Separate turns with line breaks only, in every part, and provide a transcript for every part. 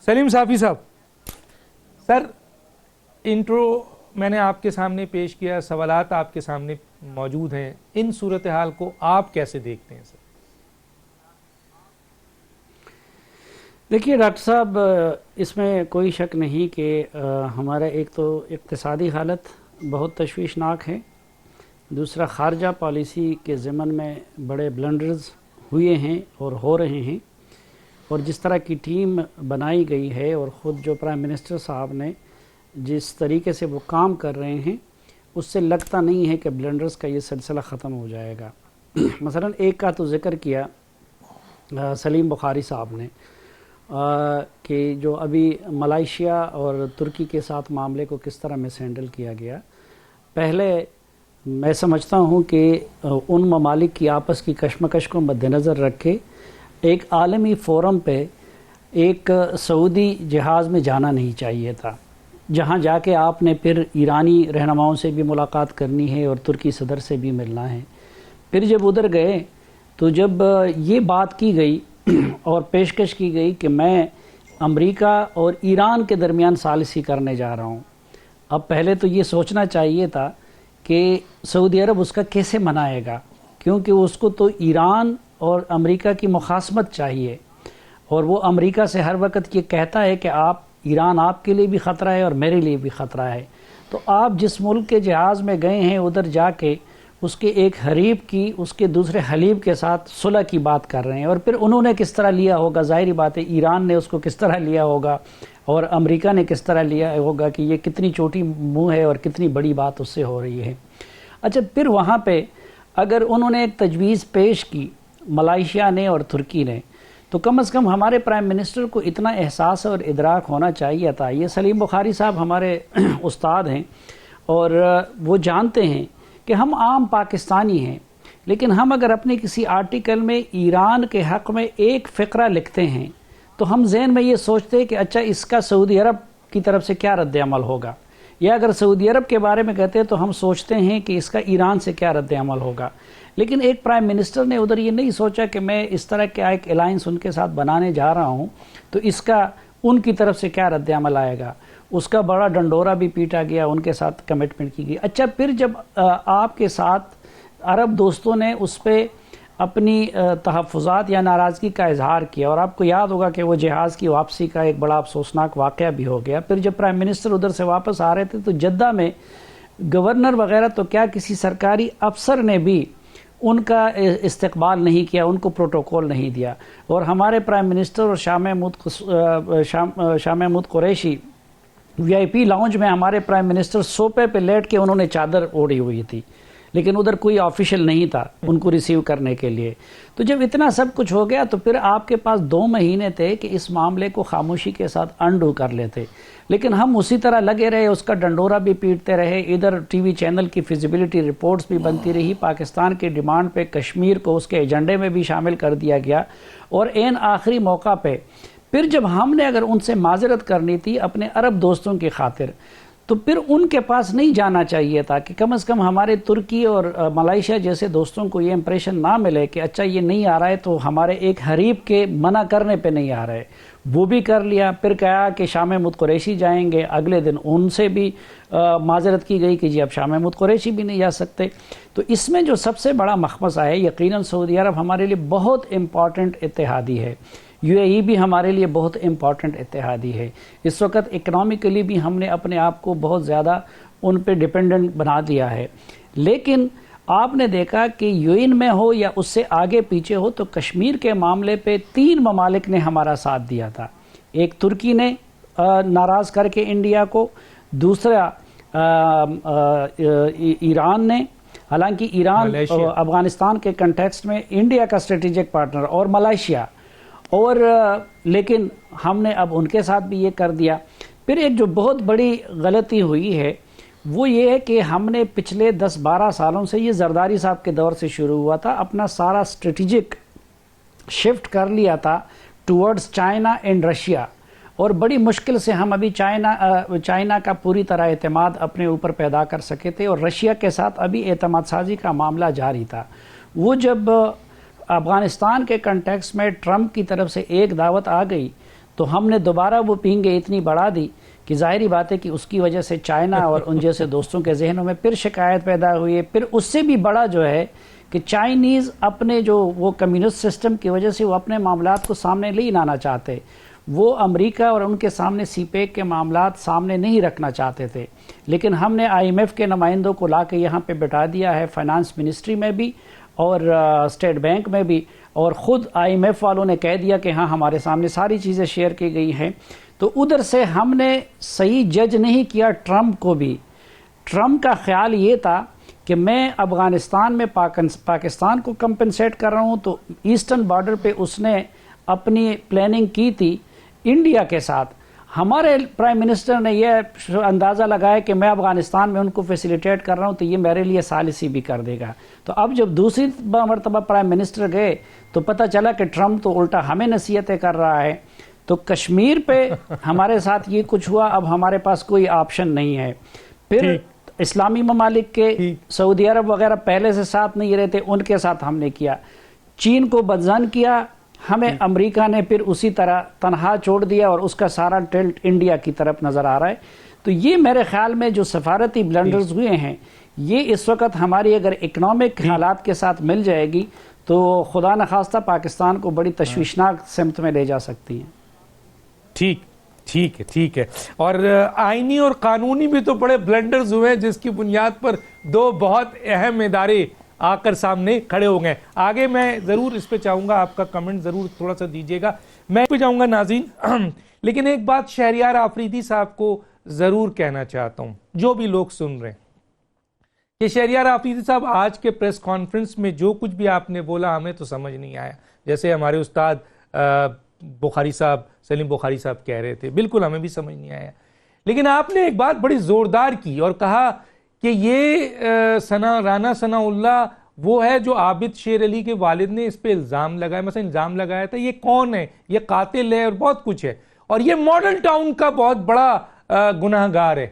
سلیم صافی صاحب، سر انٹرو میں نے آپ کے سامنے پیش کیا، سوالات آپ کے سامنے موجود ہیں، ان صورتحال کو آپ کیسے دیکھتے ہیں سر؟
دیکھیے ڈاکٹر صاحب، اس میں کوئی شک نہیں کہ ہمارا ایک تو اقتصادی حالت بہت تشویشناک ہے، دوسرا خارجہ پالیسی کے ضمن میں بڑے بلنڈرز ہوئے ہیں اور ہو رہے ہیں، اور جس طرح کی ٹیم بنائی گئی ہے اور خود جو پرائم منسٹر صاحب نے جس طریقے سے وہ کام کر رہے ہیں، اس سے لگتا نہیں ہے کہ بلنڈرز کا یہ سلسلہ ختم ہو جائے گا۔ مثلا ایک کا تو ذکر کیا سلیم بخاری صاحب نے کہ جو ابھی ملائیشیا اور ترکی کے ساتھ معاملے کو کس طرح مس ہینڈل کیا گیا۔ پہلے میں سمجھتا ہوں کہ ان ممالک کی آپس کی کشمکش کو مد نظر رکھ کے ایک عالمی فورم پہ ایک سعودی جہاز میں جانا نہیں چاہیے تھا، جہاں جا کے آپ نے پھر ایرانی رہنماؤں سے بھی ملاقات کرنی ہے اور ترکی صدر سے بھی ملنا ہے۔ پھر جب ادھر گئے تو جب یہ بات کی گئی اور پیشکش کی گئی کہ میں امریکہ اور ایران کے درمیان ثالثی کرنے جا رہا ہوں، اب پہلے تو یہ سوچنا چاہیے تھا کہ سعودی عرب اس کا کیسے منائے گا، کیونکہ اس کو تو ایران اور امریکہ کی مخاصمت چاہیے، اور وہ امریکہ سے ہر وقت یہ کہتا ہے کہ ایران آپ کے لیے بھی خطرہ ہے اور میرے لیے بھی خطرہ ہے۔ تو آپ جس ملک کے جہاز میں گئے ہیں ادھر جا کے اس کے ایک حریب کی اس کے دوسرے حلیب کے ساتھ صلح کی بات کر رہے ہیں، اور پھر انہوں نے کس طرح لیا ہوگا، ظاہری بات ہے ایران نے اس کو کس طرح لیا ہوگا اور امریکہ نے کس طرح لیا ہوگا کہ یہ کتنی چھوٹی منہ ہے اور کتنی بڑی بات اس سے ہو رہی ہے۔ اچھا، پھر وہاں پہ اگر انہوں نے ایک تجویز پیش کی ملائیشیا نے اور ترکی نے، تو کم از کم ہمارے پرائم منسٹر کو اتنا احساس اور ادراک ہونا چاہیے تھا۔ یہ سلیم بخاری صاحب ہمارے استاد ہیں اور وہ جانتے ہیں کہ ہم عام پاکستانی ہیں، لیکن ہم اگر اپنے کسی آرٹیکل میں ایران کے حق میں ایک فقرہ لکھتے ہیں تو ہم ذہن میں یہ سوچتے ہیں کہ اچھا اس کا سعودی عرب کی طرف سے کیا رد عمل ہوگا، یا اگر سعودی عرب کے بارے میں کہتے ہیں تو ہم سوچتے ہیں کہ اس کا ایران سے کیا رد عمل ہوگا۔ لیکن ایک پرائم منسٹر نے ادھر یہ نہیں سوچا کہ میں اس طرح کا ایک الائنس ان کے ساتھ بنانے جا رہا ہوں تو اس کا ان کی طرف سے کیا رد عمل آئے گا۔ اس کا بڑا ڈنڈورا بھی پیٹا گیا، ان کے ساتھ کمٹمنٹ کی گئی۔ اچھا، پھر جب آپ کے ساتھ عرب دوستوں نے اس پہ اپنی تحفظات یا ناراضگی کا اظہار کیا، اور آپ کو یاد ہوگا کہ وہ جہاز کی واپسی کا ایک بڑا افسوسناک واقعہ بھی ہو گیا۔ پھر جب پرائم منسٹر ادھر سے واپس آ رہے تھے تو جدہ میں گورنر وغیرہ تو کیا کسی سرکاری افسر نے بھی ان کا استقبال نہیں کیا، ان کو پروٹوکول نہیں دیا، اور ہمارے پرائم منسٹر اور شاہ محمود قریشی وی آئی پی لاؤنج میں ہمارے پرائم منسٹر سوپے پہ لیٹ کے انہوں نے چادر اوڑھی ہوئی تھی، لیکن ادھر کوئی آفیشل نہیں تھا ان کو ریسیو کرنے کے لیے۔ تو جب اتنا سب کچھ ہو گیا تو پھر آپ کے پاس 2 مہینے تھے کہ اس معاملے کو خاموشی کے ساتھ انڈو کر لیتے، لیکن ہم اسی طرح لگے رہے، اس کا ڈنڈورا بھی پیٹتے رہے، ادھر ٹی وی چینل کی فیزیبلٹی رپورٹس بھی بنتی رہی، پاکستان کی ڈیمانڈ پہ کشمیر کو اس کے ایجنڈے میں بھی شامل کر دیا گیا، اور عین آخری موقع پہ پھر جب ہم نے اگر ان سے معذرت کرنی تھی اپنے عرب دوستوں کی خاطر تو پھر ان کے پاس نہیں جانا چاہیے تھا کہ کم از کم ہمارے ترکی اور ملائیشیا جیسے دوستوں کو یہ امپریشن نہ ملے کہ اچھا یہ نہیں آ رہا ہے تو ہمارے ایک حریب کے منع کرنے پہ نہیں آ رہے۔ وہ بھی کر لیا، پھر کہا کہ شاہ محمود قریشی جائیں گے، اگلے دن ان سے بھی معذرت کی گئی کہ جی اب شاہ محمود قریشی بھی نہیں جا سکتے۔ تو اس میں جو سب سے بڑا مخمصہ ہے، یقیناً سعودی عرب ہمارے لیے بہت امپورٹنٹ اتحادی ہے، یو اے ای بھی ہمارے لیے بہت امپورٹنٹ اتحادی ہے۔ اس وقت اکنامکلی بھی ہم نے اپنے آپ کو بہت زیادہ ان پہ ڈیپینڈنٹ بنا دیا ہے، لیکن آپ نے دیکھا کہ یو این میں ہو یا اس سے آگے پیچھے ہو تو کشمیر کے معاملے پہ 3 ممالک نے ہمارا ساتھ دیا تھا۔ ایک ترکی نے ناراض کر کے انڈیا کو، دوسرا ایران نے، حالانکہ ایران افغانستان کے کنٹیکسٹ میں انڈیا کا اسٹریٹجک پارٹنر، اور ملائیشیا، اور لیکن ہم نے اب ان کے ساتھ بھی یہ کر دیا۔ پھر ایک جو بہت بڑی غلطی ہوئی ہے وہ یہ ہے کہ ہم نے پچھلے 10-12 سالوں سے، یہ زرداری صاحب کے دور سے شروع ہوا تھا، اپنا سارا اسٹریٹجک شفٹ کر لیا تھا ٹورڈز چائنا اینڈ رشیا، اور بڑی مشکل سے ہم ابھی چائنا کا پوری طرح اعتماد اپنے اوپر پیدا کر سکے تھے، اور رشیا کے ساتھ ابھی اعتماد سازی کا معاملہ جاری تھا۔ وہ جب افغانستان کے کنٹیکسٹ میں ٹرمپ کی طرف سے ایک دعوت آ گئی تو ہم نے دوبارہ وہ پینگیں اتنی بڑھا دی کہ ظاہری بات ہے کہ اس کی وجہ سے چائنا اور ان جیسے دوستوں کے ذہنوں میں پھر شکایت پیدا ہوئی ہے. پھر اس سے بھی بڑا جو ہے کہ چائنیز اپنے جو وہ کمیونسٹ سسٹم کی وجہ سے وہ اپنے معاملات کو سامنے نہیں لانا چاہتے. وہ امریکہ اور ان کے سامنے سی پیک کے معاملات سامنے نہیں رکھنا چاہتے تھے، لیکن ہم نے آئی ایم ایف کے نمائندوں کو لا کے یہاں پہ بٹھا دیا ہے، فائنانس منسٹری میں بھی اور اسٹیٹ بینک میں بھی، اور خود آئی ایم ایف والوں نے کہہ دیا کہ ہاں ہمارے سامنے ساری چیزیں شیئر کی گئی ہیں. تو ادھر سے ہم نے صحیح جج نہیں کیا ٹرمپ کو بھی. ٹرمپ کا خیال یہ تھا کہ میں افغانستان میں پاکستان کو کمپنسیٹ کر رہا ہوں، تو ایسٹرن بارڈر پہ اس نے اپنی پلاننگ کی تھی انڈیا کے ساتھ. ہمارے پرائم منسٹر نے یہ اندازہ لگایا کہ میں افغانستان میں ان کو فیسیلیٹیٹ کر رہا ہوں تو یہ میرے لیے ثالثی بھی کر دے گا. تو اب جب دوسری مرتبہ پرائم منسٹر گئے تو پتہ چلا کہ ٹرمپ تو الٹا ہمیں نصیحتیں کر رہا ہے. تو کشمیر پہ ہمارے ساتھ یہ کچھ ہوا، اب ہمارے پاس کوئی آپشن نہیں ہے. پھر اسلامی ممالک کے سعودی عرب وغیرہ پہلے سے ساتھ نہیں رہتے، ان کے ساتھ ہم نے کیا. چین کو بدظن کیا ہمیں، امریکہ نے پھر اسی طرح تنہا چھوڑ دیا اور اس کا سارا ٹلٹ انڈیا کی طرف نظر آ رہا ہے. تو یہ میرے خیال میں جو سفارتی بلنڈرز ہوئے ہیں، یہ اس وقت ہماری اگر اکنامک حالات کے ساتھ مل جائے گی تو خدا نخواستہ پاکستان کو بڑی تشویشناک سمت میں لے جا سکتی ہیں.
ٹھیک ہے. اور آئینی اور قانونی بھی تو بڑے بلنڈرز ہوئے ہیں جس کی بنیاد پر دو بہت اہم ادارے آ کر سامنے کھڑے ہو گئے. آگے میں ضرور اس پہ چاہوں گا آپ کا کمنٹ ضرور تھوڑا سا دیجیے گا. میں پہ جاؤں گا ناظرین، لیکن ایک بات شہریار آفریدی صاحب کو ضرور کہنا چاہتا ہوں، جو بھی لوگ سن رہے ہیں، کہ شہریار آفریدی صاحب آج کے پریس کانفرنس میں جو کچھ بھی آپ نے بولا ہمیں تو سمجھ نہیں آیا. جیسے ہمارے استاد بخاری صاحب، سلیم بخاری صاحب کہہ رہے تھے، بالکل ہمیں بھی سمجھ نہیں آیا. لیکن آپ نے ایک بات بڑی زوردار کی اور کہا کہ یہ رانا ثناء اللہ وہ ہے جو عابد شیر علی کے والد نے اس پہ الزام لگایا، مثلا الزام لگایا تھا یہ کون ہے، یہ قاتل ہے اور بہت کچھ ہے، اور یہ ماڈل ٹاؤن کا بہت بڑا گناہ گار ہے.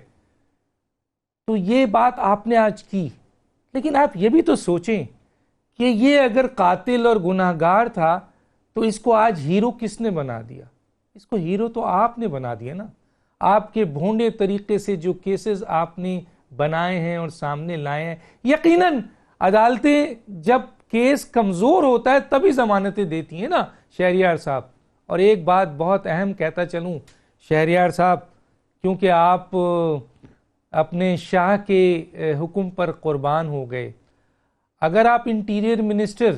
تو یہ بات آپ نے آج کی، لیکن آپ یہ بھی تو سوچیں کہ یہ اگر قاتل اور گناہ گار تھا تو اس کو آج ہیرو کس نے بنا دیا؟ اس کو ہیرو تو آپ نے بنا دیا نا. آپ کے بھونڈے طریقے سے جو کیسز آپ نے بنائے ہیں اور سامنے لائے ہیں. یقیناً عدالتیں جب کیس کمزور ہوتا ہے تبھی ضمانتیں دیتی ہیں نا شہریار صاحب. اور ایک بات بہت اہم کہتا چلوں شہریار صاحب، کیونکہ آپ اپنے شاہ کے حکم پر قربان ہو گئے. اگر آپ interior minister,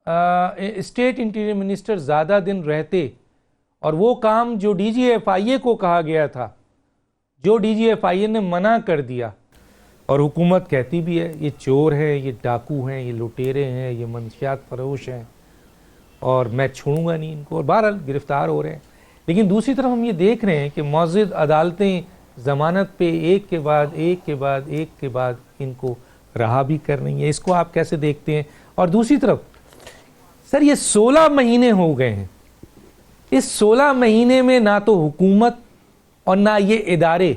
state interior minister زیادہ دن رہتے اور وہ کام جو ڈی جی ایف آئی اے کو کہا گیا تھا، جو ڈی جی ایف آئی اے نے منع کر دیا، اور حکومت کہتی بھی ہے یہ چور ہیں، یہ ڈاکو ہیں، یہ لٹیرے ہیں، یہ منشیات فروش ہیں اور میں چھوڑوں گا نہیں ان کو، اور بہرحال گرفتار ہو رہے ہیں. لیکن دوسری طرف ہم یہ دیکھ رہے ہیں کہ معزز عدالتیں ضمانت پہ ایک کے بعد ایک کے بعد ان کو رہا بھی کر رہی ہیں. اس کو آپ کیسے دیکھتے ہیں؟ اور دوسری طرف سر یہ 16 مہینے ہو گئے ہیں، اس 16 مہینے میں نہ تو حکومت اور نہ یہ ادارے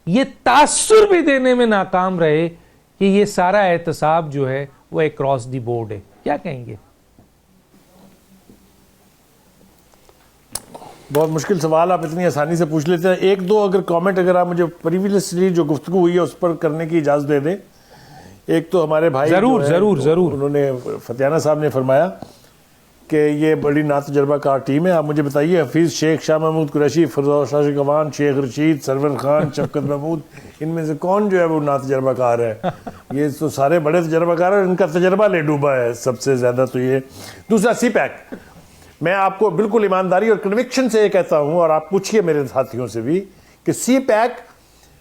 یہ تاثر بھی دینے میں ناکام رہے کہ یہ سارا احتساب جو ہے وہ اکراس دی بورڈ ہے. کیا کہیں گے؟
بہت مشکل سوال آپ اتنی آسانی سے پوچھ لیتے ہیں. ایک دو اگر کامنٹ اگر آپ مجھے پریویسلی جو گفتگو ہوئی ہے اس پر کرنے کی اجازت دے دیں. ایک تو ہمارے بھائی ضرور انہوں نے فتیانہ صاحب نے فرمایا کہ یہ بڑی ناتجربہ کار ٹیم ہے. آپ مجھے بتائیے حفیظ شیخ، شاہ محمود قریشی، فردوس شاہ شکوان، شیخ رشید، سرور خان، شفقت محمود، ان میں سے کون جو ہے وہ ناتجربہ کار ہے؟ یہ تو سارے بڑے تجربہ کار ہیں، ان کا تجربہ لے ڈوبا ہے سب سے زیادہ تو یہ. دوسرا سی پیک، میں آپ کو بالکل ایمانداری اور کنوکشن سے یہ کہتا ہوں، اور آپ پوچھئے میرے ساتھیوں سے بھی، کہ سی پیک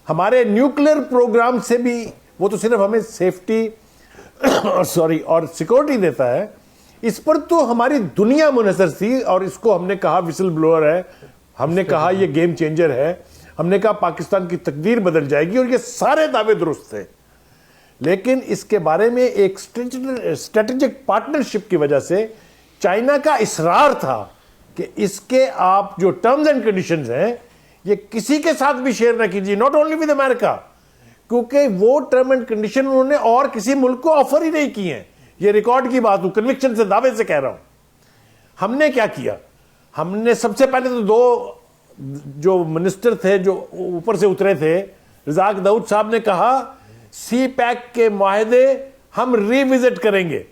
ہمارے نیوکلیر پروگرام سے بھی، وہ تو صرف ہمیں سیفٹی اور سیکورٹی دیتا ہے، اس پر تو ہماری دنیا منحصر تھی. اور اس کو ہم نے کہا وسل بلوئر ہے، ہم نے کہا یہ گیم چینجر ہے، ہم نے کہا پاکستان کی تقدیر بدل جائے گی، اور یہ سارے دعوے درست تھے. لیکن اس کے بارے میں ایک اسٹریٹجک پارٹنرشپ کی وجہ سے چائنا کا اصرار تھا کہ اس کے آپ جو ٹرمز اینڈ کنڈیشنز ہیں یہ کسی کے ساتھ بھی شیئر نہ کیجیے، ناٹ اونلی ود امریکہ، کیونکہ وہ ٹرم اینڈ کنڈیشن انہوں نے اور کسی ملک کو آفر ہی نہیں کی ہیں. یہ ریکارڈ کی بات ہوں، کنوکشن سے دعوے سے کہہ رہا ہوں. ہم نے کیا کیا؟ ہم نے سب سے پہلے تو دو جو منسٹر تھے جو اوپر سے اترے تھے، رزاق داؤد صاحب نے کہا سی پیک کے معاہدے ہم ری وزٹ کریں گے.